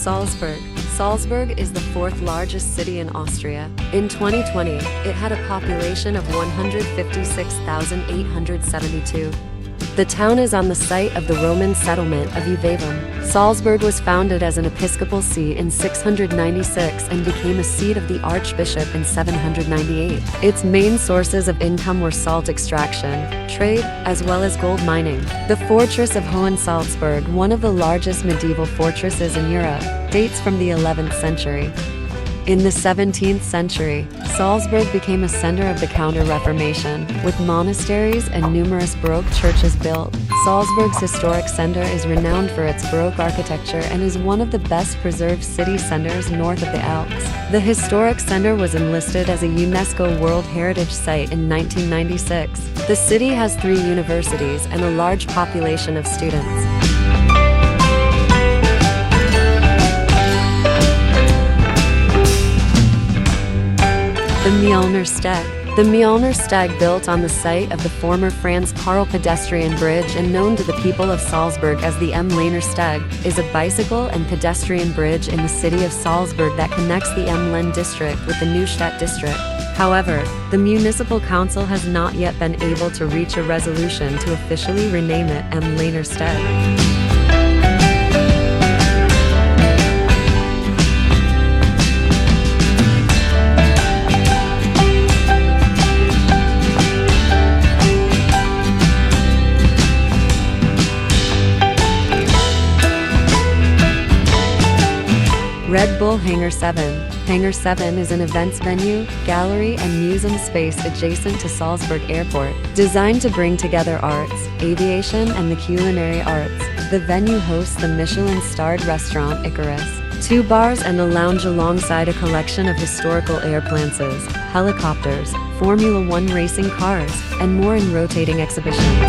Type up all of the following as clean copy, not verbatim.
Salzburg. Salzburg is the fourth largest city in Austria. In 2020, it had a population of 156,872. The town is on the site of the Roman settlement of Iuvavum. Salzburg was founded as an episcopal see in 696 and became a seat of the archbishop in 798. Its main sources of income were salt extraction, trade, as well as gold mining. The fortress of Hohensalzburg, one of the largest medieval fortresses in Europe, dates from the 11th century. In the 17th century, Salzburg became a center of the Counter-Reformation, with monasteries and numerous Baroque churches built. Salzburg's historic center is renowned for its Baroque architecture and is one of the best preserved city centers north of the Alps. The historic center was enlisted as a UNESCO World Heritage Site in 1996. The city has 3 universities and a large population of students. The Mielner Steg. The Mielner Steg, built on the site of the former Franz Karl pedestrian bridge and known to the people of Salzburg as the M-Lehner Steg, is a bicycle and pedestrian bridge in the city of Salzburg that connects the M-Len district with the Neustadt district. However, the municipal council has not yet been able to reach a resolution to officially rename it M-Lehner Steg. Red Bull Hangar-7. Hangar-7 is an events venue, gallery, and museum space adjacent to Salzburg Airport, designed to bring together arts, aviation, and the culinary arts. The venue hosts the Michelin-starred restaurant Icarus, 2 bars and a lounge alongside a collection of historical airplanes, helicopters, Formula One racing cars, and more in rotating exhibitions.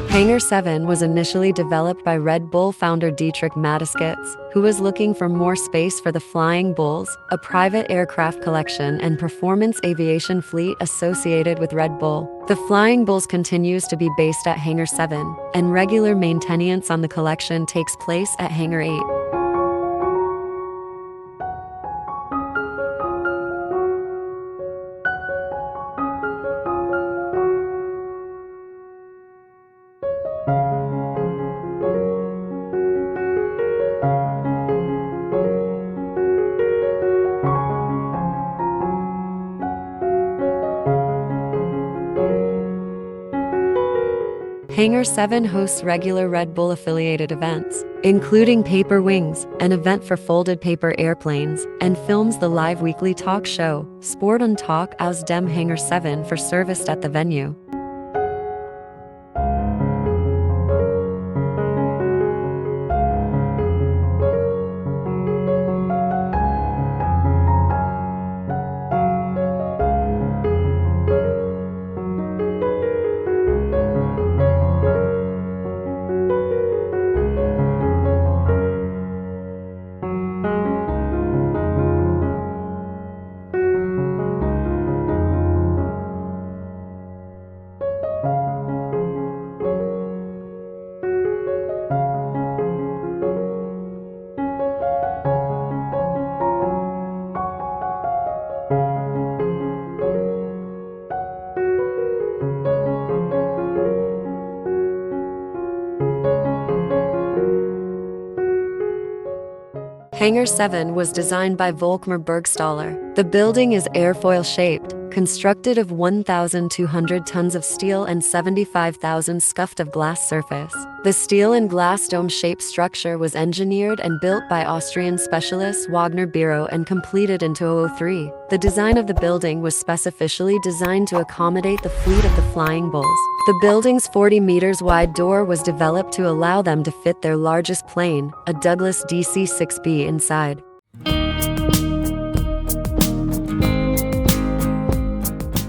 Hangar-7 was initially developed by Red Bull founder Dietrich Mateschitz, who was looking for more space for the Flying Bulls, a private aircraft collection and performance aviation fleet associated with Red Bull. The Flying Bulls continues to be based at Hangar-7, and regular maintenance on the collection takes place at Hangar-8. Hangar-7 hosts regular Red Bull-affiliated events, including Paper Wings, an event for folded paper airplanes, and films the live weekly talk show, Sport und Talk aus dem Hangar-7 for service at the venue. Hangar-7 was designed by Volkmar Bergstaller. The building is airfoil-shaped, constructed of 1,200 tons of steel and 75,000 scuffed of glass surface. The steel and glass dome-shaped structure was engineered and built by Austrian specialists Wagner Bureau and completed in 2003. The design of the building was specially designed to accommodate the fleet of the Flying Bulls. The building's 40 meters wide door was developed to allow them to fit their largest plane, a Douglas DC-6B, inside.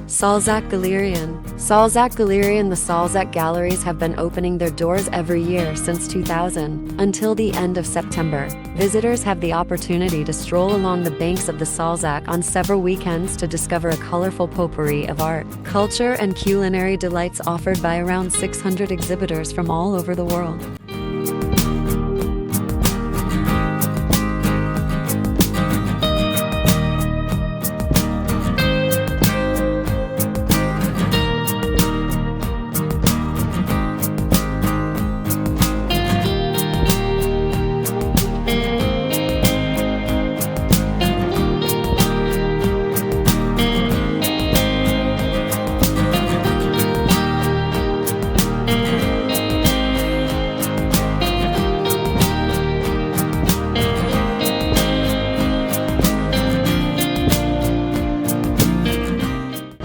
Salzach Galerian. Salzach Gallery and the Salzach Galleries have been opening their doors every year since 2000. Until the end of September, visitors have the opportunity to stroll along the banks of the Salzach on several weekends to discover a colorful potpourri of art, culture, and culinary delights offered by around 600 exhibitors from all over the world.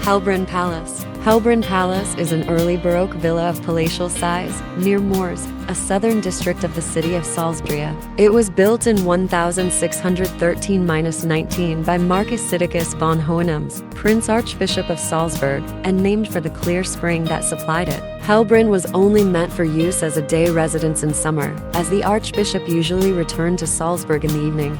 Hellbrunn Palace. Hellbrunn Palace is an early Baroque villa of palatial size, near Moors, a southern district of the city of Salzburg. It was built in 1613–19 by Marcus Sidicus von Hohenems, Prince Archbishop of Salzburg, and named for the clear spring that supplied it. Hellbrunn was only meant for use as a day residence in summer, as the Archbishop usually returned to Salzburg in the evening.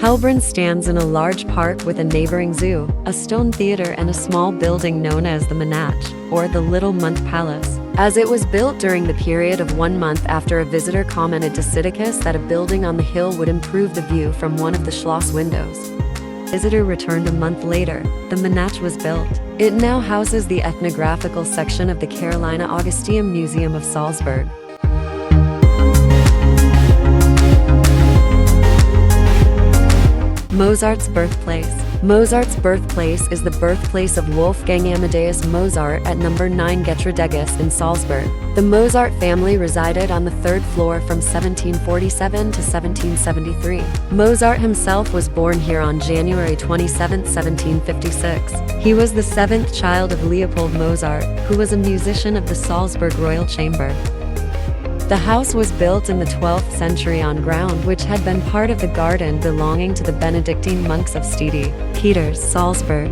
Hellbrunn stands in a large park with a neighboring zoo, a stone theater, and a small building known as the Monach, or the Little Month Palace, as it was built during the period of 1 month after a visitor commented to Sidicus that a building on the hill would improve the view from one of the Schloss windows. Visitor returned a month later. The Monach was built. It now houses the ethnographical section of the Carolina Augusteum Museum of Salzburg. Mozart's birthplace. Mozart's birthplace is the birthplace of Wolfgang Amadeus Mozart at number 9 Getredegasse in Salzburg. The Mozart family resided on the 3rd floor from 1747 to 1773. Mozart himself was born here on January 27, 1756. He was the 7th child of Leopold Mozart, who was a musician of the Salzburg Royal Chamber. The house was built in the 12th century on ground which had been part of the garden belonging to the Benedictine monks of Stede, Peters, Salzburg.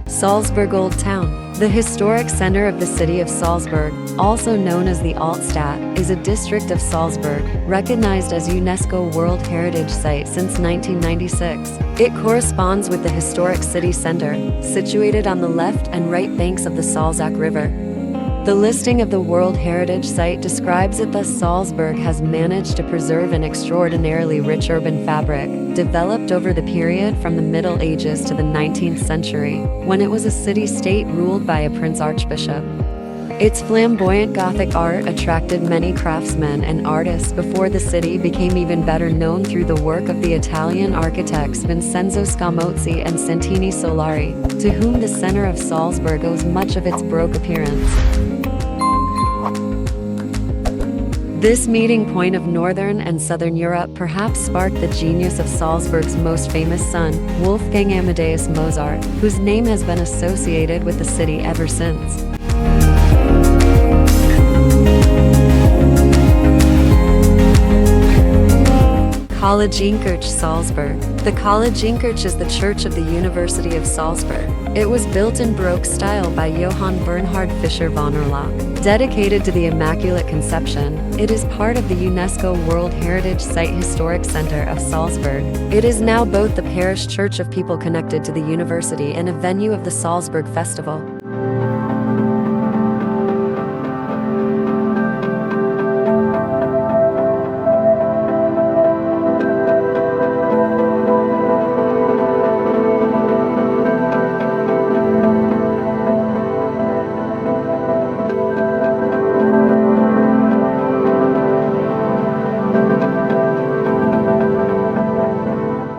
Salzburg Old Town. The historic center of the city of Salzburg, also known as the Altstadt, is a district of Salzburg, recognized as UNESCO World Heritage Site since 1996. It corresponds with the historic city center, situated on the left and right banks of the Salzach River. The listing of the World Heritage Site describes it thus: Salzburg has managed to preserve an extraordinarily rich urban fabric, developed over the period from the Middle Ages to the 19th century, when it was a city-state ruled by a prince archbishop. Its flamboyant Gothic art attracted many craftsmen and artists before the city became even better known through the work of the Italian architects Vincenzo Scamozzi and Santini Solari, to whom the center of Salzburg owes much of its Baroque appearance. This meeting point of Northern and Southern Europe perhaps sparked the genius of Salzburg's most famous son, Wolfgang Amadeus Mozart, whose name has been associated with the city ever since. Collegenkirche Salzburg. The Collegenkirche is the church of the University of Salzburg. It was built in Baroque style by Johann Bernhard Fischer von Erlach. Dedicated to the Immaculate Conception, it is part of the UNESCO World Heritage Site Historic Center of Salzburg. It is now both the parish church of people connected to the university and a venue of the Salzburg Festival.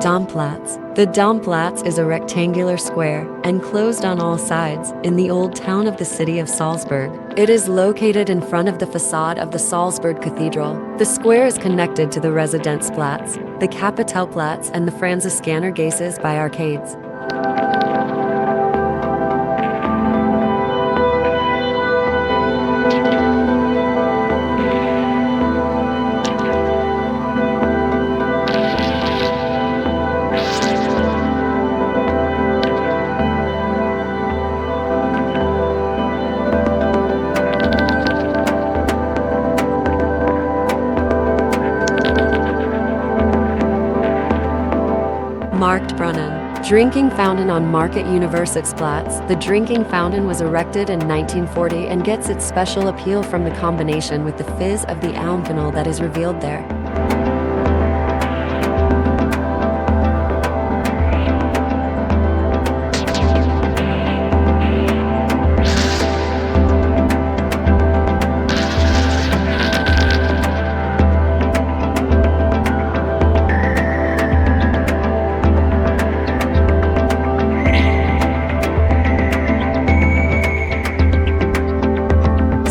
Domplatz. The Domplatz is a rectangular square, enclosed on all sides, in the old town of the city of Salzburg. It is located in front of the facade of the Salzburg Cathedral. The square is connected to the Residenzplatz, the Kapitälplatz, and the Franziskanergasse by arcades. Marktbrunnen. Drinking fountain on Market Universitätsplatz. The drinking fountain was erected in 1940 and gets its special appeal from the combination with the fizz of the Almkanal that is revealed there.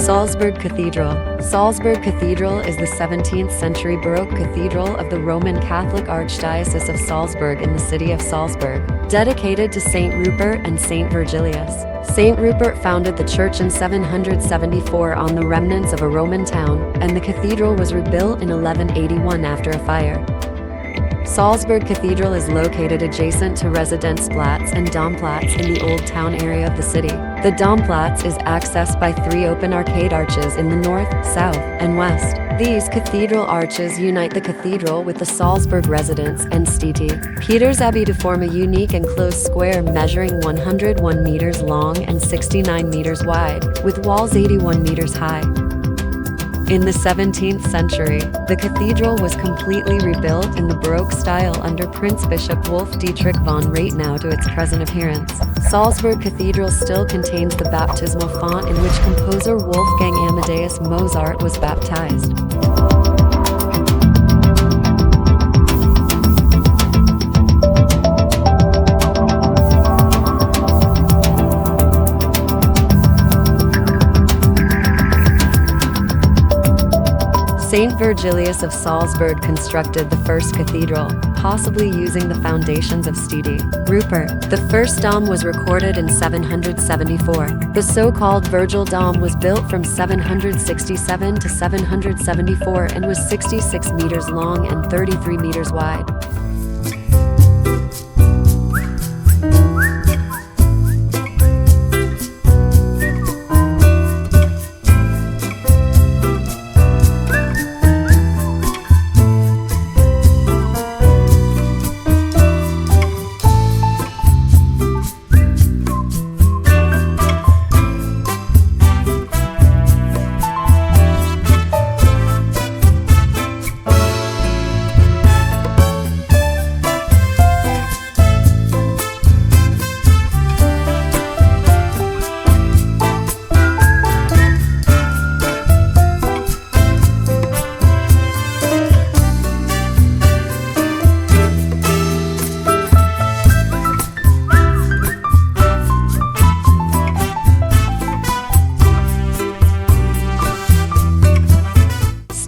Salzburg Cathedral. Salzburg Cathedral is the 17th century Baroque cathedral of the Roman Catholic Archdiocese of Salzburg in the city of Salzburg, dedicated to Saint Rupert and Saint Virgilius. Saint Rupert founded the church in 774 on the remnants of a Roman town, and the cathedral was rebuilt in 1181 after a fire. Salzburg Cathedral is located adjacent to Residenzplatz and Domplatz in the old town area of the city. The Domplatz is accessed by 3 open arcade arches in the north, south, and west. These cathedral arches unite the cathedral with the Salzburg residence and St. Peter's Abbey to form a unique enclosed square measuring 101 meters long and 69 meters wide, with walls 81 meters high. In the 17th century, the cathedral was completely rebuilt in the Baroque style under Prince Bishop Wolf Dietrich von Rathenau to its present appearance. Salzburg Cathedral still contains the baptismal font in which composer Wolfgang Amadeus Mozart was baptized. Saint Virgilius of Salzburg constructed the first cathedral, possibly using the foundations of St. Rupert. The first dome was recorded in 774. The so-called Virgil Dome was built from 767 to 774 and was 66 meters long and 33 meters wide.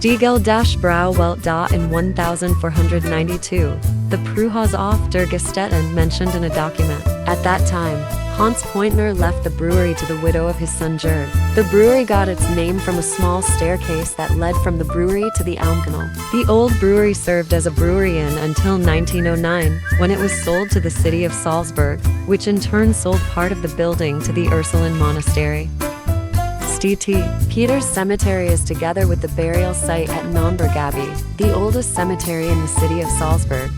Stiegel-Brauwelt da in 1492, the Brauhaus auf der Gestetten mentioned in a document. At that time, Hans Pointner left the brewery to the widow of his son Jörg. The brewery got its name from a small staircase that led from the brewery to the Almkanal. The old brewery served as a brewery inn until 1909, when it was sold to the city of Salzburg, which in turn sold part of the building to the Ursuline monastery. St. Peter's Cemetery is together with the burial site at Naumburg Abbey, the oldest cemetery in the city of Salzburg.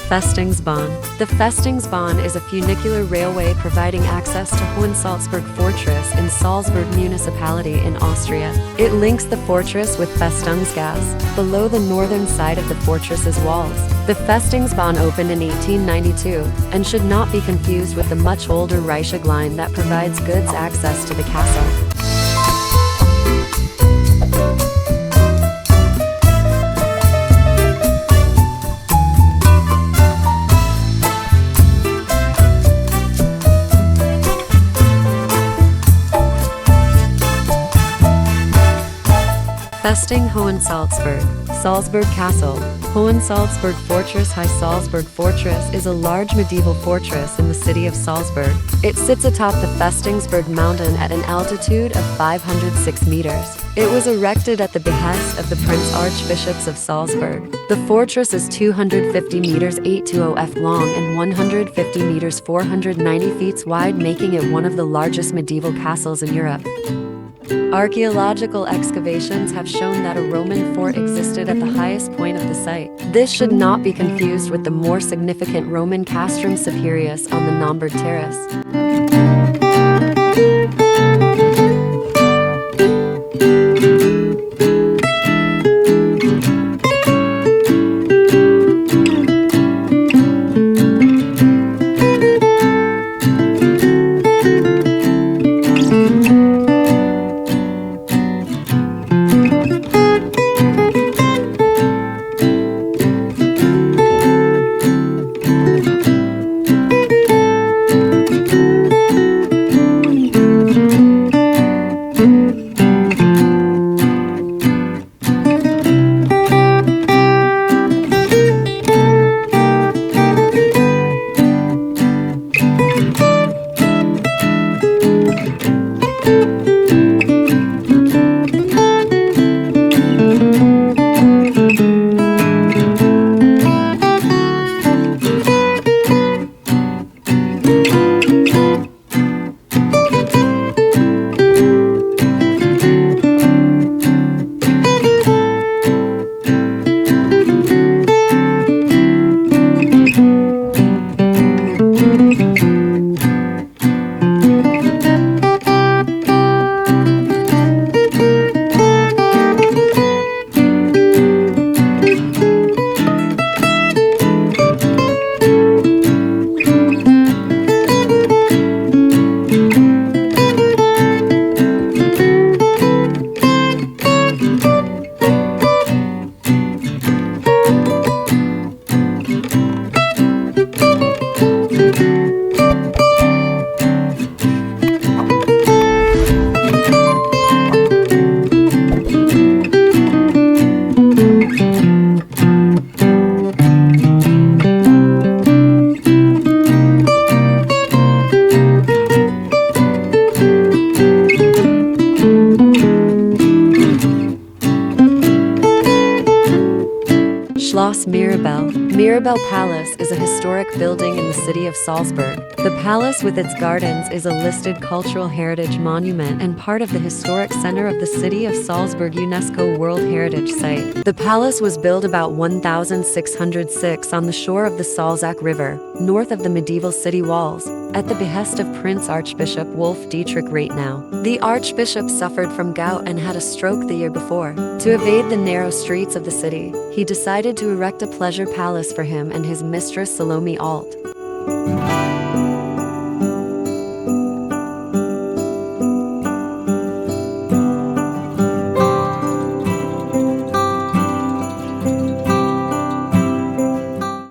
Festungsbahn. The Festungsbahn is a funicular railway providing access to Hohensalzburg Fortress in Salzburg municipality in Austria. It links the fortress with Festungsgasse, below the northern side of the fortress's walls. The Festungsbahn opened in 1892 and should not be confused with the much older Reichsweg line that provides goods access to the castle. Festung Hohensalzburg, Salzburg Castle. Hohensalzburg Fortress. High Salzburg Fortress is a large medieval fortress in the city of Salzburg. It sits atop the Festungsberg mountain at an altitude of 506 meters. It was erected at the behest of the Prince Archbishops of Salzburg. The fortress is 250 meters 820 f long and 150 meters 490 feet wide, making it one of the largest medieval castles in Europe. Archaeological excavations have shown that a Roman fort existed at the highest point of the site. This should not be confused with the more significant Roman castrum Superius on the Naumburg Terrace. Mirabell. Mirabell Palace is a historic building in the city of Salzburg. The palace with its gardens is a listed cultural heritage monument and part of the historic center of the city of Salzburg UNESCO World Heritage Site. The palace was built about 1606 on the shore of the Salzach River, north of the medieval city walls, at the behest of Prince Archbishop Wolf Dietrich Rathenau. The archbishop suffered from gout and had a stroke the year before. To evade the narrow streets of the city, he decided to erect a pleasure palace for him and his mistress Salome Alt.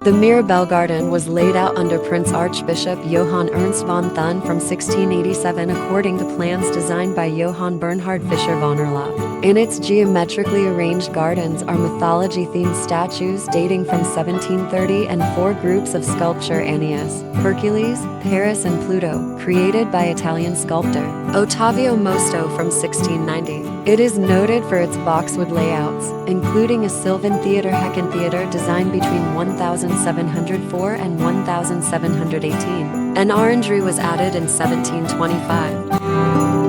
The Mirabell Garden was laid out under Prince Archbishop Johann Ernst von Thun from 1687 according to plans designed by Johann Bernhard Fischer von Erlach. In its geometrically arranged gardens are mythology-themed statues dating from 1730 and 4 groups of sculpture: Aeneas, Hercules, Paris and Pluto, created by Italian sculptor Ottavio Mosto from 1690. It is noted for its boxwood layouts, including a Sylvan Theatre Hecken Theatre designed between 1704 and 1718. An orangery was added in 1725.